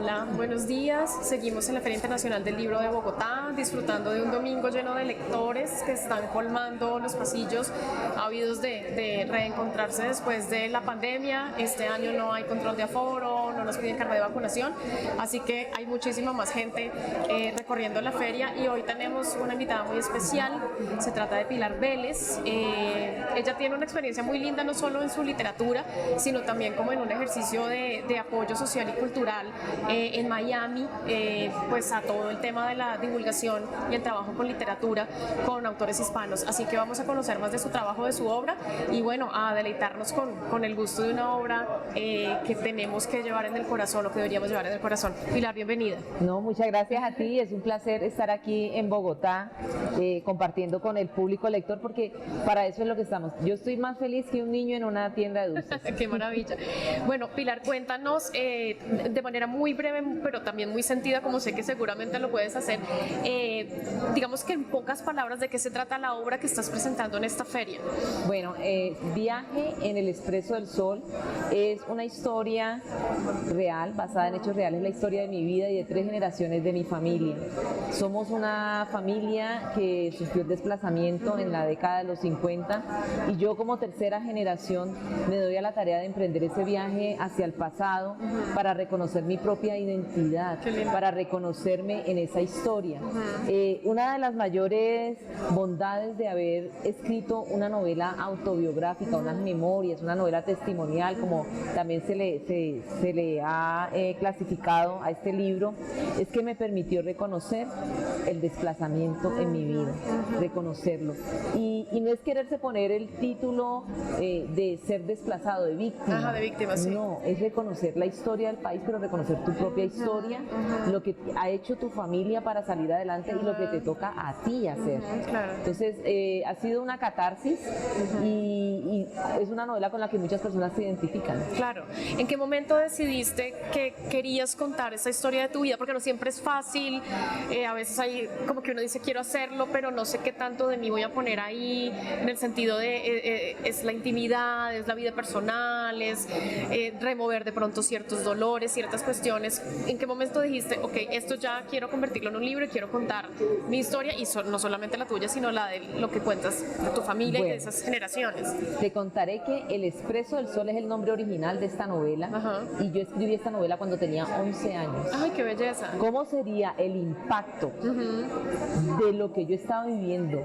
Hola, buenos días. Seguimos en la Feria Internacional del Libro de Bogotá, disfrutando de un domingo lleno de lectores que están colmando los pasillos, ávidos de reencontrarse después de la pandemia. Este año no hay control de aforo, no nos piden carnet de vacunación, así que hay muchísima más gente recorriendo la feria y hoy tenemos una invitada muy especial. Se trata de Pilar Vélez. Ella tiene una experiencia muy linda, no solo en su literatura, sino también como en un ejercicio de apoyo social y cultural en Miami, pues a todo el tema de la divulgación y el trabajo con literatura con autores hispanos. Así que vamos a conocer más de su trabajo, de su obra y bueno, a deleitarnos con el gusto de una obra que tenemos que llevar en el corazón, o que deberíamos llevar en el corazón. Pilar, bienvenida. No, muchas gracias a ti, es un placer estar aquí en Bogotá compartiendo con el público lector, porque para eso es lo que estamos. Yo estoy más feliz que un niño en una tienda de dulces. Qué maravilla. Bueno, Pilar, cuéntanos de manera muy breve, pero también muy sentida, como sé que seguramente lo puedes hacer, digamos que en pocas palabras, ¿de qué se trata la obra que estás presentando en esta feria? Bueno, Viaje en el Expreso del Sol es una historia real, basada en hechos reales, la historia de mi vida y de 3 generaciones de mi familia. Somos una familia que sufrió el desplazamiento en la década de los 50 y yo, como tercera generación, me doy a la tarea de emprender ese viaje hacia el pasado para reconocer mi propia identidad, para reconocerme en esa historia. Una de las mayores bondades de haber escrito una novela autobiográfica, unas memorias, una novela testimonial, como también se le ha clasificado a este libro, es que me permitió reconocer el desplazamiento en mi vida, reconocerlo. Y no es quererse poner el título de ser desplazado, de víctima. Ajá, de víctima, sí. No, es reconocer la historia del país, pero reconocer tu propia historia, lo que ha hecho tu familia para salir adelante y lo que te toca a ti hacer. Claro. Entonces, ha sido una catarsis y es una novela con la que muchas personas se identifican. Claro. ¿En qué momento decidiste que querías contar esa historia de tu vida? Porque no siempre es fácil, a veces hay como que uno dice quiero hacerlo, pero no sé qué tanto de mí voy a poner ahí, en el sentido de es la intimidad, es la vida personal, es remover de pronto ciertos dolores, ciertas cuestiones. ¿En qué momento dijiste, ok, esto ya quiero convertirlo en un libro y quiero contar mi historia, y no solamente la tuya, sino la de lo que cuentas de tu familia y de esas generaciones? Te contaré que El Expreso del Sol es el nombre original de esta novela. Ajá. Y yo escribí esta novela cuando tenía 11 años. ¡Ay, qué belleza! ¿Cómo sería el impacto de lo que yo estaba viviendo?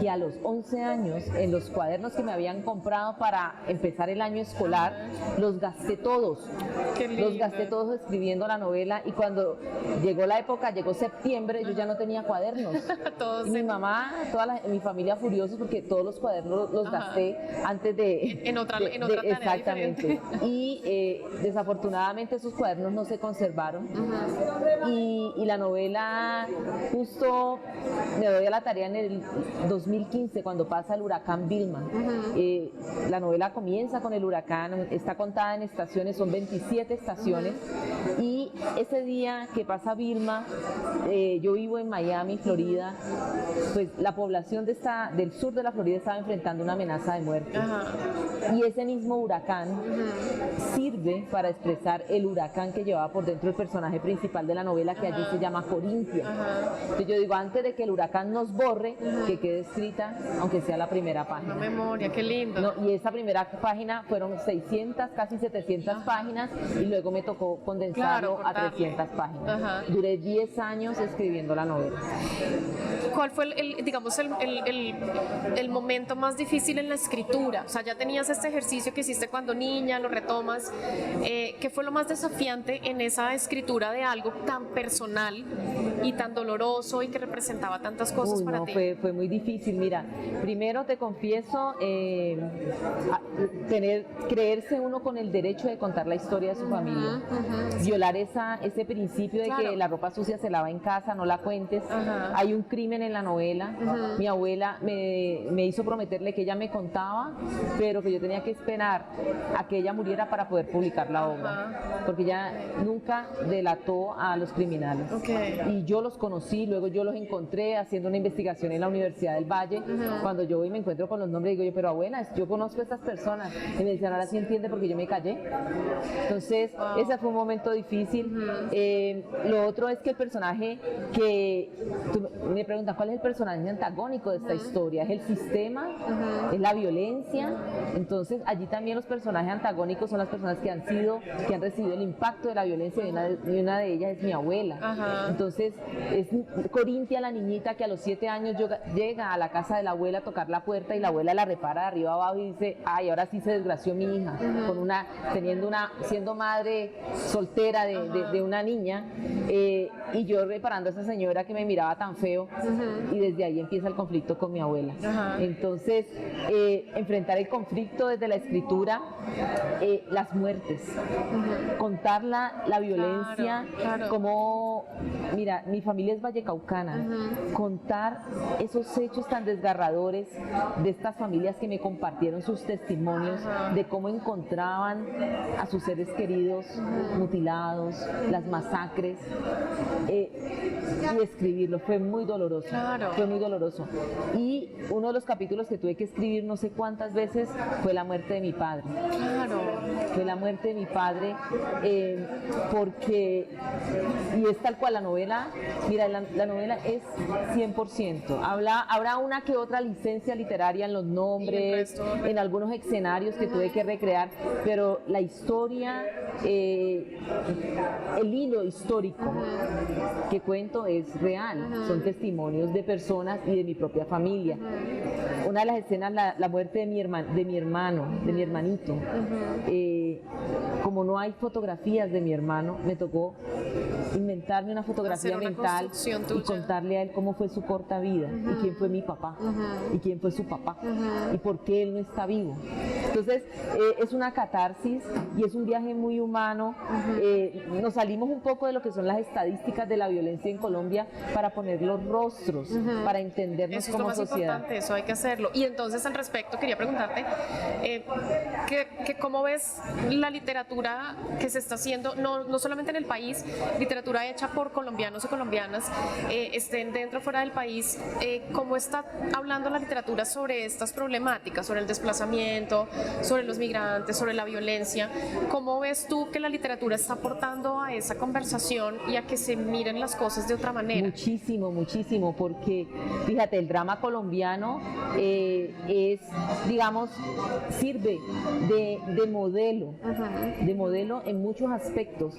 Que a los 11 años, en los cuadernos que me habían comprado para empezar el año escolar, los gasté todos. Qué lindo. Los gasté todos escribiendo la novela, y cuando llegó la época, llegó septiembre, yo ya no tenía cuadernos. Todos y mi mamá, mi familia furiosos porque todos los cuadernos los gasté antes de... En otra tarea exactamente. diferente. Y desafortunadamente esos cuadernos no se conservaron. Y la novela, justo me doy a la tarea en el 2015, cuando pasa el huracán Vilma. La novela comienza con el huracán, está contada en estaciones, son 27 estaciones. Y ese día que pasa Vilma, yo vivo en Miami, Florida, pues la población del sur de la Florida estaba enfrentando una amenaza de muerte. Y ese mismo huracán sirve para expresar el huracán que llevaba por dentro el personaje principal de la novela, que allí se llama Corintia. Entonces yo digo, antes de que el huracán nos borre, que quede escrita, aunque sea la primera página. Una memoria, qué lindo. No, y esa primera página fueron 600, casi 700 páginas, y luego me tocó condensarlo a 300 páginas. Duré 10 años escribiendo la novela. ¿Cuál fue el momento más difícil en la escritura? O sea, ya tenías este ejercicio que hiciste cuando niña, lo retomas. ¿Qué fue lo más desafiante en esa escritura de algo tan personal y tan doloroso y que representaba tantas cosas para ti? Fue muy difícil. Mira, primero te confieso, creerse uno con el derecho de contar la historia de su familia. Violar ese principio de que la ropa sucia se lava en casa, no la cuentes. Hay un crimen en la novela. Mi abuela me hizo prometerle que ella me contaba, pero que yo tenía que esperar a que ella muriera para poder publicar la obra, porque ella nunca delató a los criminales. Y yo los conocí, luego yo los encontré haciendo una investigación en la Universidad del Valle. Cuando yo voy y me encuentro con los nombres, digo yo, pero abuela, yo conozco a estas personas. Y me dicen, ahora sí entiende porque yo me callé. Entonces, ese fue un momento difícil. Lo otro es que el personaje que, tú me preguntas, ¿cuál es el personaje antagónico de esta historia? ¿Es el sistema? ¿Es la violencia? Entonces, allí también los personajes antagónicos son las personas que han recibido el impacto de la violencia, y una de ellas es mi abuela. Entonces, es Corintia, la niñita que a los 7 años llega a la casa de la abuela a tocar la puerta y la abuela la repara de arriba abajo y dice, ay, ahora sí se desgració mi hija, siendo madre soltera de una niña, y yo reparando a esa señora que me miraba tan feo, y desde ahí empieza el conflicto con mi abuela. Entonces, enfrentar el conflicto desde la escritura, las muertes, contar la violencia, como, mira, mi familia es vallecaucana, contar esos hechos tan desgarradores de estas familias que me compartieron sus testimonios de cómo encontraban a sus seres queridos mutilados, las masacres, y escribirlo fue muy doloroso, fue muy doloroso. Y uno de los capítulos que tuve que escribir no sé cuántas veces fue la muerte de mi padre. Fue la muerte de mi padre, porque, y es tal cual la novela, mira, la novela es 100%. Habrá una que otra licencia literaria en los nombres, en algunos escenarios que tuve que recrear, pero la historia, el hilo histórico que cuento es real, son testimonios de personas y de mi propia familia. Una de las escenas, la muerte de mi hermanito. Como no hay fotografías de mi hermano, me tocó inventarme una fotografía mental y contarle a él cómo fue su corta vida, y quién fue mi papá, y quién fue su papá, y por qué él no está vivo. Entonces, es una catarsis y es un viaje muy humano. Nos salimos un poco de lo que son las estadísticas de la violencia en Colombia para poner los rostros, para entendernos como sociedad. Eso es lo más importante, eso hay que hacerlo. Y entonces, al respecto, quería preguntarte ¿cómo ves la literatura que se está haciendo, no solamente en el país, literatura hecha por colombianos y colombianas, estén dentro o fuera del país, cómo está hablando la literatura sobre estas problemáticas, sobre el desplazamiento, sobre los migrantes, sobre la violencia? ¿Cómo ves tú que la literatura está aportando a esa conversación y a que se miren las cosas de otra manera? Muchísimo, muchísimo, porque fíjate, el drama colombiano sirve de modelo en muchos aspectos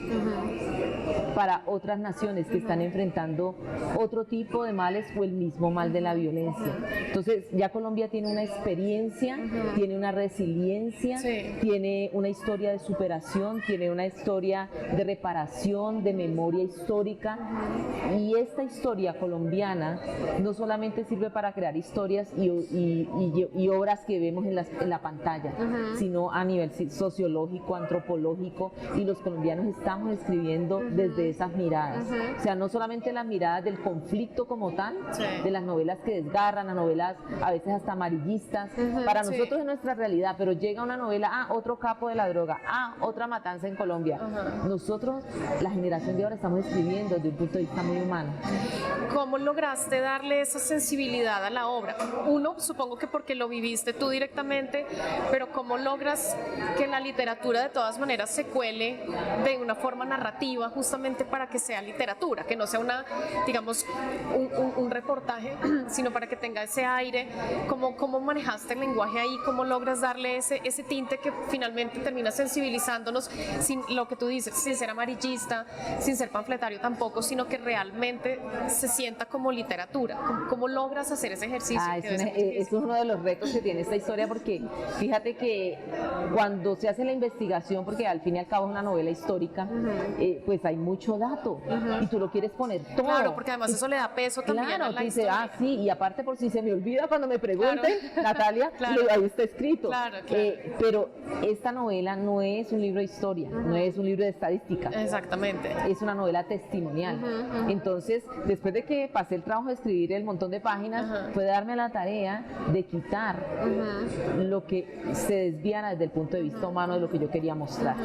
para otras naciones que están enfrentando otro tipo de males o el mismo mal de la violencia. Entonces, ya Colombia tiene una experiencia, tiene una resiliencia, tiene una historia de superación, tiene una historia de reparación, de memoria histórica, y esta historia colombiana no solamente sirve para crear historias y obras que vemos en la pantalla, sino a nivel sociológico, antropológico, y los colombianos estamos escribiendo desde esas miradas. O sea, no solamente las miradas del conflicto como tal, de las novelas que desgarran, las novelas a veces hasta amarillistas, para nosotros es nuestra realidad, pero llega una novela, otro capo de la droga, otra matanza en Colombia. Nosotros, la generación de ahora, estamos escribiendo desde un punto de vista muy humano. ¿Cómo lograste darle esa sensibilidad a la obra? Uno, supongo que porque lo viviste tú directamente, pero ¿cómo logras que la literatura de todas maneras se cuele de una forma narrativa, justamente para que sea literatura, que no sea un reportaje, sino para que tenga ese aire? ¿Cómo manejaste el lenguaje ahí? ¿Cómo logras darle ese tinte que finalmente termina sensibilizándonos, sin lo que tú dices, sin ser amarillista, sin ser panfletario tampoco, sino que realmente se sienta como literatura? ¿Cómo logras hacer ese ejercicio? Es uno de los retos que tiene esta historia, porque fíjate que cuando se hace la investigación, porque al fin y al cabo es una novela histórica, pues hay mucho dato, y tú lo quieres poner todo. Claro, porque además eso le da peso también a la historia. Sí, y aparte, por si se me olvida cuando me pregunten, Natalia, ahí está escrito. Pero esta novela no es un libro de historia, no es un libro de estadística. Exactamente. Es una novela testimonial. Entonces, después de que pasé el trabajo de escribir el montón de páginas, fue darme la tarea de quitar lo que se desviara desde el punto de vista humano de lo que yo quería mostrar.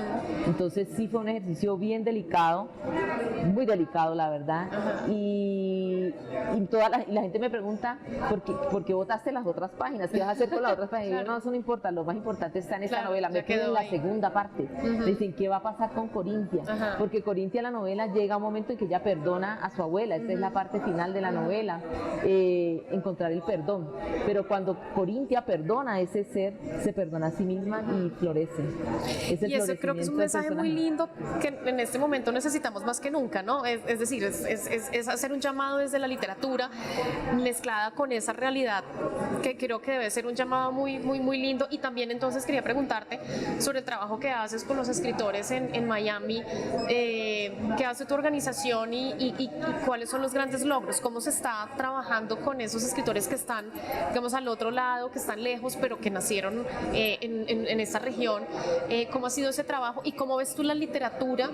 Entonces sí fue un ejercicio bien delicado, muy delicado la verdad, y la gente me pregunta, ¿por qué botaste las otras páginas? ¿Qué vas a hacer con las otras páginas? Y yo, no, eso no importa, lo más importante está en esta novela, me quedo en la segunda parte. Dicen, ¿qué va a pasar con Corintia? Porque Corintia, la novela, llega a un momento en que ella perdona a su abuela, esta es la parte final de la novela, encontrar el perdón. Pero cuando Corintia perdona a ese ser, se perdona a sí misma y florece. Y eso creo que es un mensaje muy lindo que en este momento necesitamos más que nunca, ¿no? Es decir, es hacer un llamado desde la literatura mezclada con esa realidad que creo que debe ser un llamado muy, muy, muy lindo. Y también entonces quería preguntarte sobre el trabajo que haces con los escritores en Miami, qué hace tu organización y cuáles son los grandes logros, cómo se está trabajando con esos escritores que están, digamos, al otro lado, que están lejos, pero que nacieron en esta región. ¿Cómo ha sido ese trabajo y cómo ves tú la literatura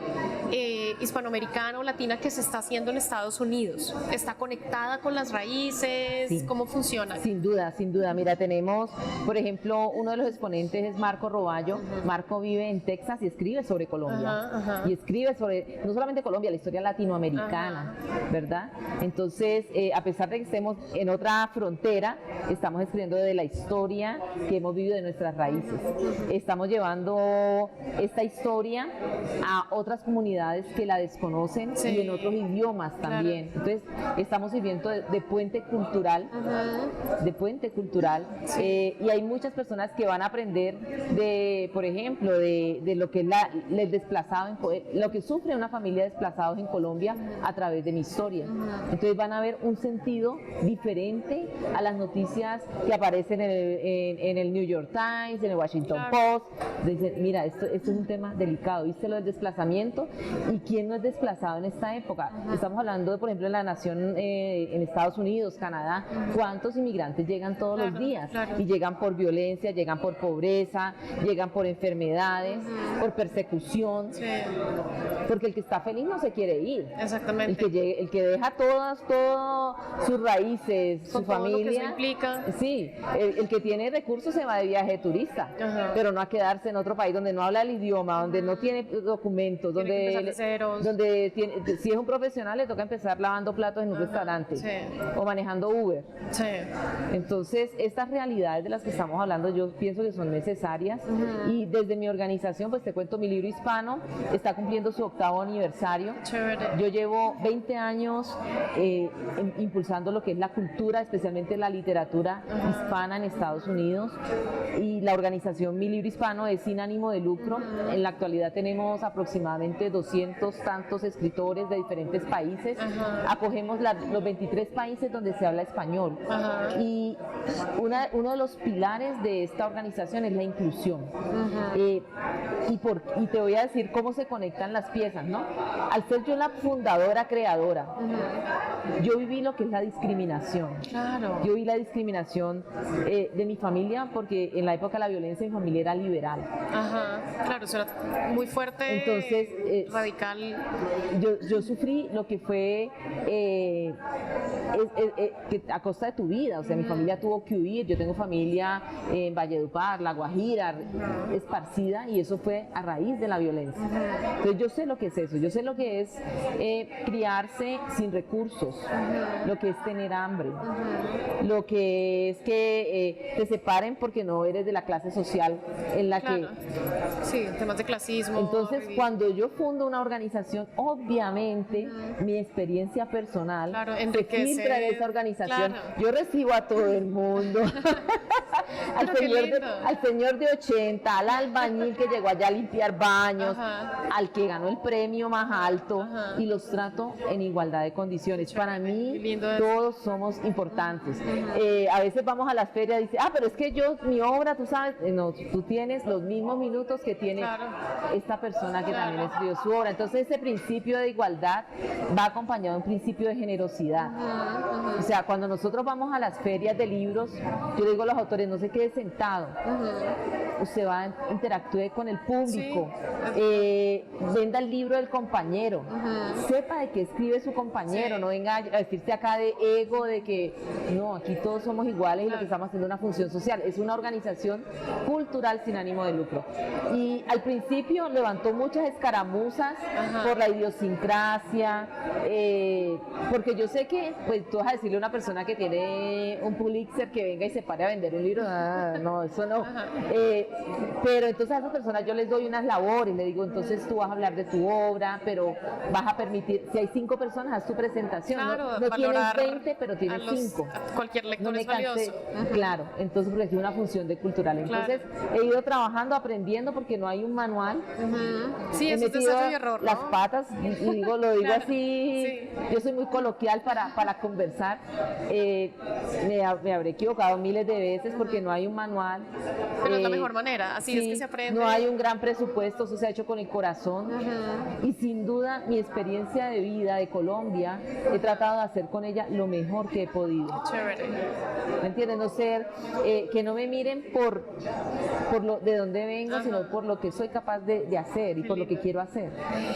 hispanoamericana o latina que se está haciendo en Estados Unidos? ¿Está conectada con las raíces? Sí. ¿Cómo funciona? Sin duda, sin duda. Mira, tenemos, por ejemplo, uno de los exponentes es Marco Roballo. Marco vive en Texas y escribe sobre Colombia. Y escribe sobre, no solamente Colombia, la historia latinoamericana, ¿verdad? Entonces, a pesar de que estemos en otra frontera, estamos escribiendo de la historia que hemos vivido de nuestras raíces. Estamos llevando esta historia a otras comunidades que la desconocen y en otros idiomas también. Entonces, estamos sirviendo de puente cultural, y hay muchas personas que van a aprender de, por ejemplo, de lo que es el desplazado, lo que sufre una familia de desplazados en Colombia a través de mi historia. Entonces van a ver un sentido diferente a las noticias que aparecen en el New York Times, en el Washington Post. Dicen, mira, esto es un tema delicado, ¿viste lo del desplazamiento? ¿Y quién no es desplazado en esta época? Estamos hablando de, por ejemplo, en la nación, en Estados Unidos, Canadá, ¿cuántos inmigrantes llegan todos los días? Y llegan por violencia, llegan por pobreza, llegan por enfermedades, por persecución, porque el que está feliz no se quiere ir. Exactamente. El que deja todas sus raíces, su familia. Lo que eso implica. Sí, el que tiene recursos se va de viaje de turista, pero no a quedarse en otro país donde no habla el idioma, donde no tiene documentos, donde si es un profesional le toca empezar lavando platos en un restaurante o manejando Uber. Entonces, estas realidades de las que estamos hablando yo pienso que son necesarias, y desde mi organización, pues te cuento, Mi Libro Hispano está cumpliendo su 8º aniversario. Yo llevo 20 años impulsando lo que es la cultura, especialmente la literatura hispana en Estados Unidos, y la organización Mi Libro Hispano es sin ánimo de lucro. En la actualidad tenemos aproximadamente 200 tantos escritores de diferentes países. Acogemos los 23 países donde se habla español, y uno de los pilares de esta organización es la inclusión. Y te voy a decir cómo se conectan las piezas, ¿no? Al ser yo la fundadora, creadora, yo viví lo que es la discriminación. Yo vi la discriminación de mi familia, porque en la época de la violencia mi familia era liberal. Claro, eso era muy fuerte. Entonces, radical. Yo sufrí lo que fue a costa de tu vida. O sea, mi familia tuvo que huir. Yo tengo familia en Valledupar, La Guajira, esparcida, y eso fue a raíz de la violencia. Entonces yo sé lo que es eso, yo sé lo que es criarse sin recursos, lo que es tener hambre, lo que es que te separen porque no eres de la clase social en la que... Sí, temas de clasismo. Entonces, cuando yo fundo una organización, obviamente mi experiencia personal se filtra en esa organización. Yo recibo a todo el mundo, al señor de 80, al albañil que llegó allá a limpiar baños, al que ganó el premio más alto, y los trato en igualdad de condiciones. Para mí todos somos importantes. A veces vamos a las ferias y dicen, pero es que mi obra, tú sabes, no, tú tienes los mismos minutos que tiene esta persona que también escribió su obra. Entonces ese principio de igualdad va acompañado de un principio de generosidad. O sea, cuando nosotros vamos a las ferias de libros, yo digo a los autores, no se quede sentado, usted va, interactúe con el público, venda el libro del compañero, sepa de qué escribe su compañero, no venga a decirse acá de ego, de que no, aquí todos somos iguales y lo que estamos haciendo es una función social, es una organización cultural sin ánimo de lucro. Y al principio levantó muchas escaramuzas por la idiosincrasia, porque yo sé que, pues tú vas a decirle a una persona que tiene un Pulitzer que venga y se pare a vender un libro, no, eso no. Pero entonces a esas personas yo les doy unas labores, le digo, entonces tú vas a hablar de tu obra, pero vas a permitir, si hay 5 personas, haz tu presentación, claro, no tienes 20, pero tienes 5. Cualquier lector no es valioso. Claro, entonces porque es una función de cultural. Entonces he ido trabajando, aprendiendo, porque no hay un manual. Sí, he eso es metido ensayo y error, ¿no? las patas, y digo, lo digo así, yo soy muy coloquial para conversar. Me habré equivocado miles de veces porque no hay un manual. Pero es la mejor manera, así es que se aprende. No hay un gran presupuesto, eso se ha hecho con el corazón. Y sin duda, mi experiencia de vida de Colombia, he tratado de hacer con ella lo mejor que he podido. Chévere. ¿Me entiendes? No ser, que no me miren por lo de dónde vengo, sino por lo que soy capaz de hacer y por lo que quiero hacer.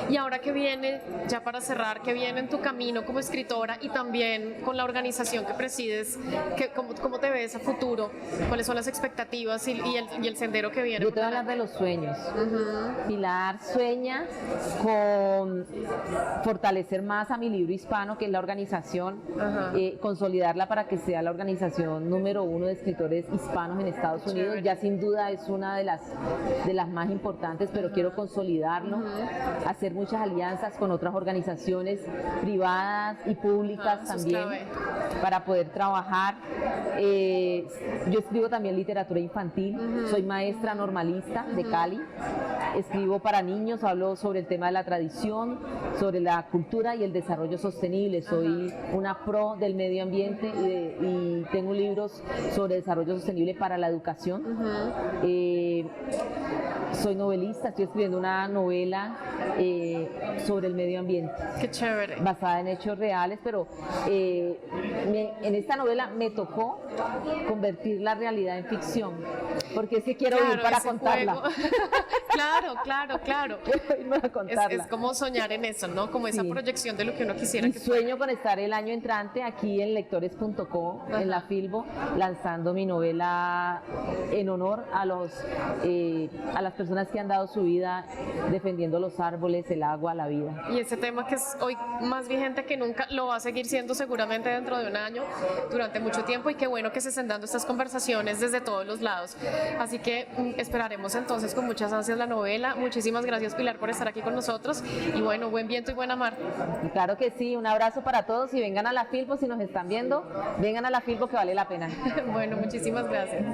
Y ahora que viene, ya para cerrar, que viene en tu camino como escritora y también con la organización que presides, ¿cómo te ves a futuro? ¿Cuáles son las expectativas y el sendero que viene? Yo te voy a hablar de los sueños. Pilar sueña con fortalecer más a Mi Libro Hispano, que es la organización, consolidarla para que sea la organización número 1 de escritores hispanos en Estados Unidos. Ya sin duda es una de las más importantes, pero quiero consolidarlo, hacer muchas alianzas con otras organizaciones privadas y públicas también, para poder trabajar. Yo escribo también literatura infantil, soy maestra normalista de Cali, escribo para niños, hablo sobre el tema de la tradición, sobre la cultura y el desarrollo sostenible. Soy una pro del medio ambiente y tengo libros sobre desarrollo sostenible para la educación. Soy novelista, estoy escribiendo una novela sobre el medio ambiente. Qué chévere. Basada en hechos reales, pero en esta novela me tocó convertir la realidad en ficción, porque es que quiero ir para contarla. Claro. Quiero ir para contarla. Es como soñar en eso, ¿no? Como esa proyección de lo que uno quisiera que sueño con estar el año entrante aquí en lectores.co, en la Filbo, lanzando mi novela en honor a las personas que han dado su vida defendiendo los árboles, el agua, la vida. Y ese tema que es hoy más vigente que nunca, lo va a seguir siendo seguramente dentro de un año, durante mucho tiempo, y qué bueno que se estén dando estas conversaciones desde todos los lados. Así que esperaremos entonces con muchas ansias la novela. Muchísimas gracias, Pilar, por estar aquí con nosotros, y bueno, buen viento y buena mar. Y claro que sí, un abrazo para todos y vengan a la Filbo, si nos están viendo, vengan a la Filbo, que vale la pena. Bueno, muchísimas gracias.